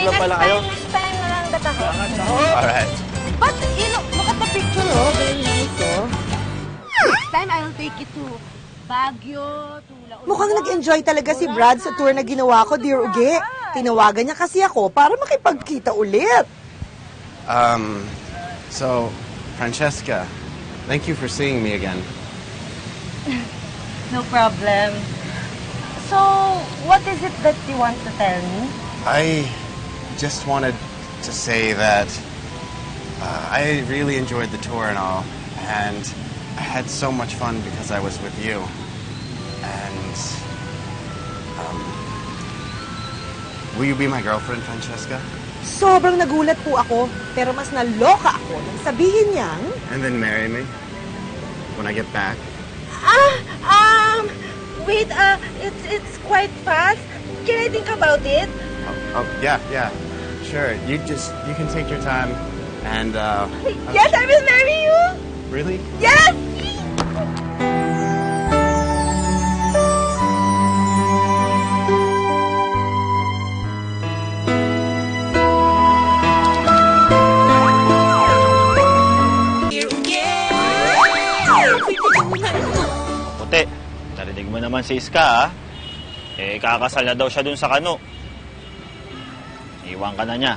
lang pala kayo. Next time na lang datako. Alright. But, you know, look at the picture, oh. Very nice, oh. Next time, I will take you to Baguio, to La Union. Mukhang nag-enjoy talaga si Brad sa tour na ginawa ko, Dear Uge. Tinawagan niya kasi ako para makipagkita ulit. So, Francesca, thank you for seeing me again. No problem. So, what is it that you want to tell me? I just wanted to say that I really enjoyed the tour and all, and I had so much fun because I was with you. And, will you be my girlfriend, Francesca? Sobrang nagulat po ako, pero mas naloka ako nang sabihin niyang... And then marry me when I get back? Wait, it's quite fast. Can I think about it? Oh, yeah, sure. You can take your time, and, Yes, I will marry you! Really? Yes! Puti, narinig mo naman si Iska, ha? Eh, kakasal na daw siya dun sa kano. Iwan ka na niya.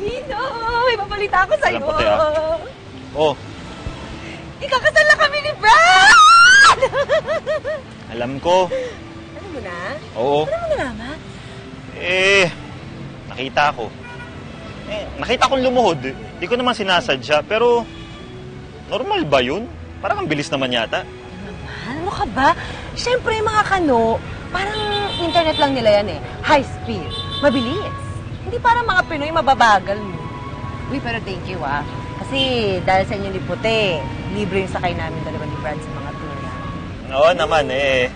Nino, may pabalita ako sa'yo. Walang puti, ha? Oh, Ikakasal na kami ni Brad! alam ko. Alam mo na? Oo. Ano mo nalaman? Eh, nakita ko. Nakita kong lumuhod. Di ko naman sinasadya, pero normal ba yun? Parang ang bilis naman yata. Ano ka ba? Siyempre, mga kano, parang internet lang nila yan eh. High speed. Mabilis. Hindi parang mga Pinoy mababagal mo. Uy, pero thank you ah. Kasi dahil sa inyo ni Puti, libre yung sakay namin dalawa ni Brad sa mga tour. Oo naman eh.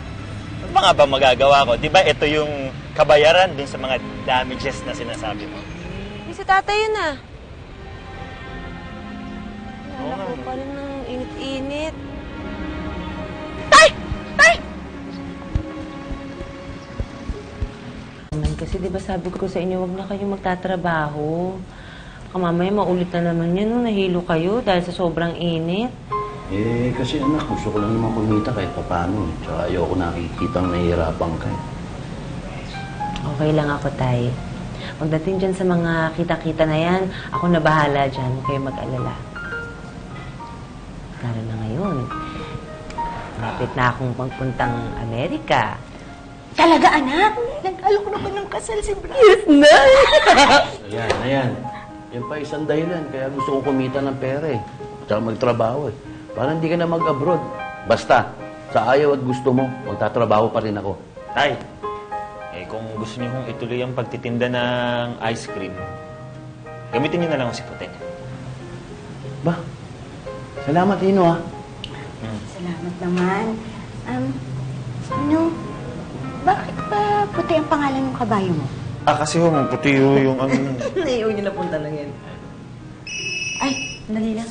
Ano ba nga ba magagawa ko? Di ba ito yung kabayaran dun sa mga damages na sinasabi mo? Yung si tatay yun ah. Oo Nalala ko nga. pa rin ng init-init. Tay! Tay! Kasi di ba sabi ko sa inyo, wag na kayong magtatrabaho. Baka mamaya maulit na naman yan, no? Nahilo kayo dahil sa sobrang init. Eh, kasi anak, gusto ko lang naman kumita kahit paano. Tsaka ayoko nakikitang nahihirapan ka. Okay lang ako, Tay. Pagdating dyan sa mga kita-kita na yan, ako na bahala dyan. Huwag kayo mag-alala. Lalo na ngayon. Malapit na akong magpuntang Amerika. Talaga, anak? Nag-alok na ba ng kasal si Brad? Yes, na! Ayan. Yan pa isang dahilan. Kaya gusto ko kumita ng pera eh. Tsaka magtrabaho eh. Para hindi ka na mag-abroad. Basta, sa ayaw at gusto mo, magtatrabaho pa rin ako. Tay, kung gusto niyo kong ituloy ang pagtitinda ng ice cream, gamitin niyo na lang ako si Puti. Ba? Salamat, Ino ah. Salamat naman. Bakit ba Puti ang pangalan ng kabayo mo? Kasi puti yung ano. Naiyaw niyo na punta lang yan. Ay, dali lang.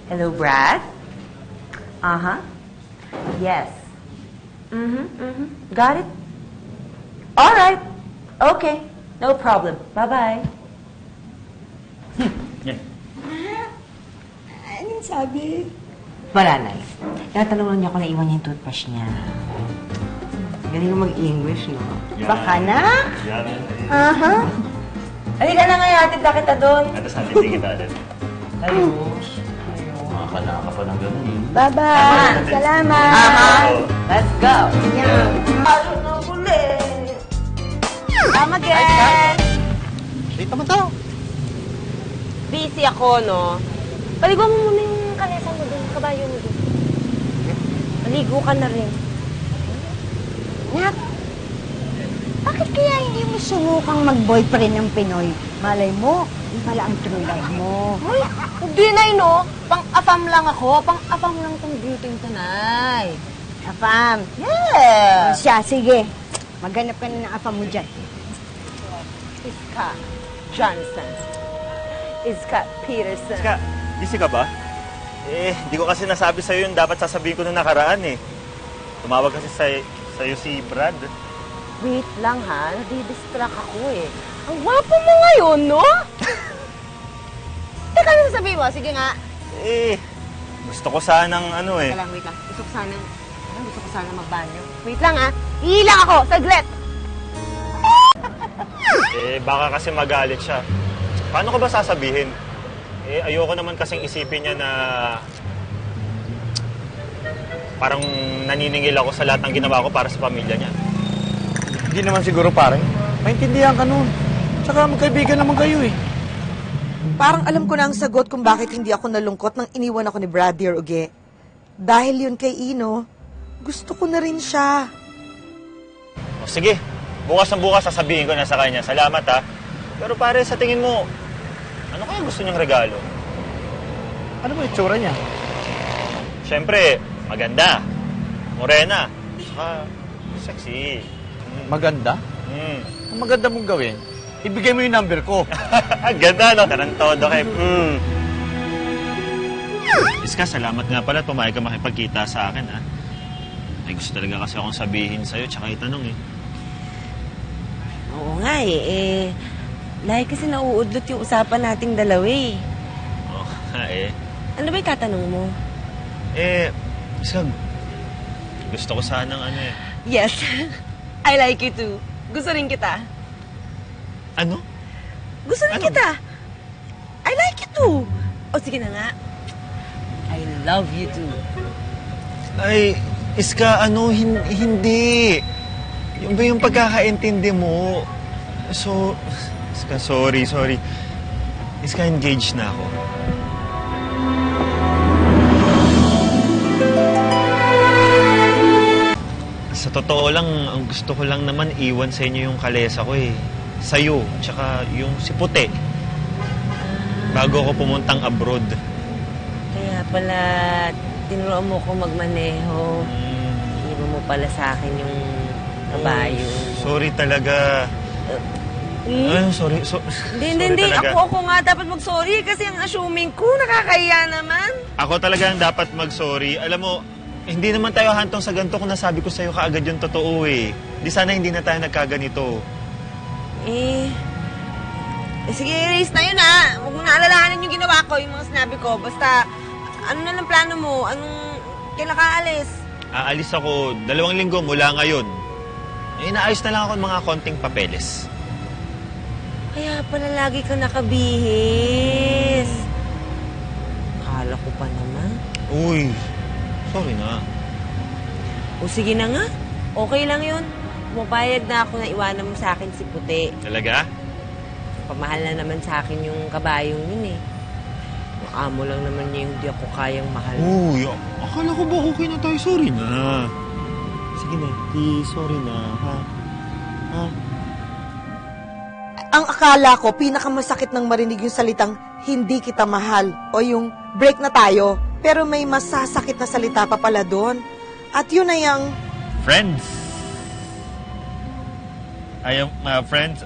Hello, Brad? Uh-huh. Yes. Got it? All right. Okay. No problem. Bye-bye. Yan. Anong sabi? Wala na. Tinatanong lang niya ako na iwan niya yung toothbrush niya. Galing mo mag-English, no? Baka na? Yan. Aha. Halika na nga, hatid na kita doon. At sa atin, kita din. Hello. Makakala ka pa ng ganun eh. Bye-bye. Salamat. Let's go. Yan. Ayaw na ulit. Come again. Dito man tayo. Busy ako, no? Paligo mo muna yung kalesa mo doon, kabayo mo doon. Maligo ka na rin. Nak, bakit kaya hindi mo subukang mag-boyfriend ng Pinoy? Malay mo, yung pala ang true love mo. Ay, hindi na no? Pang-afam lang ako. Pang-afam lang tong beauty tonight. Afam. Yeah. Siya, sige. Maghanap ka na ng afam mo dyan. Iska Johnson. Iska Peterson. Iska, busy ka ba? Di ko kasi nasabi sa'yo yung dapat sasabihin ko na nakaraan eh. Tumawag kasi sa'yo si Brad. Wait lang ha, nadidistract ako eh. Ang gwapo mo ngayon, no? Teka, ano sasabihin mo? Sige nga. Gusto ko sanang ano eh. Teka lang, wait lang. Gusto ko sana magbanyo. Wait lang ha. Hihilang ako, saglit. Baka kasi magalit siya. Paano ko ba sasabihin? Ayoko naman kasing isipin niya na parang naniningil ako sa lahat ng ginawa ko para sa pamilya niya. Hindi naman siguro, pare. Maintindihan ka nun. Tsaka magkaibigan naman kayo eh. Parang alam ko na ang sagot kung bakit hindi ako nalungkot nang iniwan ako ni Brad, Dear Uge. Dahil yun kay Ino, gusto ko na rin siya. O sige, bukas ng bukas sasabihin ko na sa kanya. Salamat ha. Pero pare, sa tingin mo, ano kaya gusto niyang regalo? Ano ba yung tsura niya? Siyempre, maganda. Morena. Saka, sexy. Maganda? Ang maganda mong gawin, ibigay mo yung number ko. Ganda, no? Tarantodo kay... Iska, salamat nga pala. Tumayag ka makipagkita sa akin, ha? Ay, gusto talaga kasi akong sabihin sa'yo, tsaka itanong, eh. Oo nga eh. Lagi kasi nauudlot yung usapan nating dalawa eh. Oo nga, eh. Ano ba yung tatanong mo? Iska, gusto ko sanang ano, eh. Yes. I like you too. Gusto rin kita. Ano? Gusto rin Ano? kita. I like you too. O sige na nga. I love you too. Ay, Iska, ano, hindi. Yung ba yung pagkakaintindi mo? So, Iska, sorry. Iska, engaged na ako. Sa totoo lang, ang gusto ko lang naman iwan sa inyo yung kalesa ko eh. Sa'yo, tsaka yung si Puti. Bago ako pumuntang abroad. Kaya pala, tinuruan mo ko magmaneho. Iwan mo pala sa akin yung kabayo. Sorry talaga. Ay, sorry. Hindi. Talaga. Ako nga dapat mag-sorry kasi ang assuming ko, nakakahiya naman. Ako talaga ang dapat mag-sorry. Alam mo, hindi naman tayo hantong sa ganito kung nasabi ko sa'yo kaagad yung totoo eh. Di sana hindi na tayo nagkaganito. Sige, erase na yun ha. Huwag mo na alalahanin yung ginawa ko, yung mga sinabi ko. Basta, ano na lang plano mo? Kailan ka alis? Aalis ako 2 linggo mula ngayon. Inaayos na lang ako ng mga konting papeles. Kaya pala lagi ka nakabihis. Akala ko pa naman. Uy, sorry na. O sige na nga. Okay lang yun. Pumapayag na ako na iwanan mo sa akin si Puti. Talaga? Pamahal na naman sa akin yung kabayong yun eh. Yung amo lang naman niya yung di ako kayang mahal. Uy, akala ko ba okay na tayo? Sorry na. Sige na, sorry na, ha? Ang akala ko, pinakamasakit ng marinig yung salitang hindi kita mahal o yung break na tayo. Pero may masasakit na salita pa pala doon. At yun ay ang... Friends. Friends,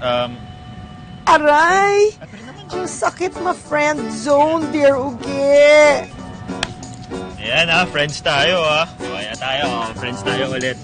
Aray! Ang sakit ma-friend zone, Dear Uge. ayan ha, friends tayo ha. O, ayan tayo, friends tayo ulit.